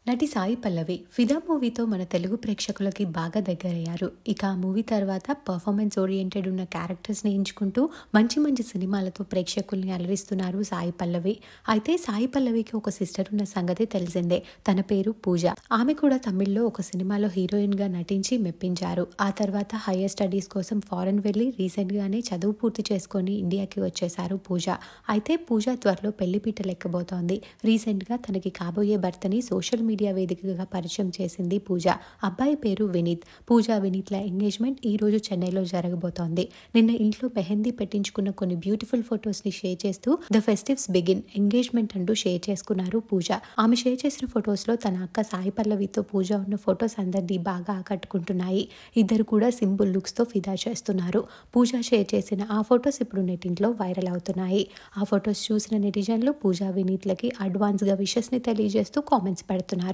నటి సాయి పల్లవి ఫిదా మూవీతో మన తెలుగు ప్రేక్షకులకి బాగా దగ్గరయ్యారు. ఇక ఆ మూవీ తర్వాత పర్ఫార్మెన్స్ ఓరియంటెడ్ ఉన్న క్యారెక్టర్స్ని ఎంచుకుంటూ మంచి మంచి సినిమాలతో ప్రేక్షకుల్ని అలరిస్తున్నారు సాయి పల్లవి. అయితే సాయి పల్లవికి ఒక సిస్టర్ ఉన్న సంగతి తెలిసిందే. తన పేరు పూజ. ఆమె కూడా తమిళ్లో ఒక సినిమాలో హీరోయిన్గా నటించి మెప్పించారు. ఆ తర్వాత హైయర్ స్టడీస్ కోసం ఫారెన్ వెళ్ళి రీసెంట్గానే చదువు పూర్తి చేసుకొని ఇండియాకి వచ్చేశారు పూజ. అయితే పూజ త్వరలో పెళ్లిపీటలు ఎక్కబోతోంది. రీసెంట్గా తనకి కాబోయే భర్తని సోషల్ మీడియా వేదికగా పరిచయం చేసింది పూజ. అబ్బాయి పేరు వినీత్. పూజ వినీత్ల ఎంగేజ్మెంట్ ఈ రోజు చెన్నైలో జరగబోతోంది. నిన్న ఇంట్లో మెహందీ పెట్టించుకున్న కొన్ని బ్యూటిఫుల్ ఫొటోస్ ని షేర్ చేస్తూ ద ఫెస్టివ్స్ బిగిన్ ఎంగేజ్మెంట్ అంటూ షేర్ చేసుకున్నారు పూజ. ఆమె షేర్ చేసిన ఫొటోస్ లో తన అక్క సాయి పల్లవితో పూజ ఉన్న ఫొటోస్ అందరినీ బాగా ఆకట్టుకుంటున్నాయి. ఇద్దరు కూడా సింపుల్ లుక్స్ తో ఫిదా చేస్తున్నారు. పూజ షేర్ చేసిన ఆ ఫొటోస్ ఇప్పుడు నెట్టింట్లో వైరల్ అవుతున్నాయి. ఆ ఫొటోస్ చూసిన నెటిజన్లు పూజ వినీత్లకి అడ్వాన్స్ గా విషెస్ ని తెలియజేస్తూ కామెంట్స్ పెడుతున్నారు.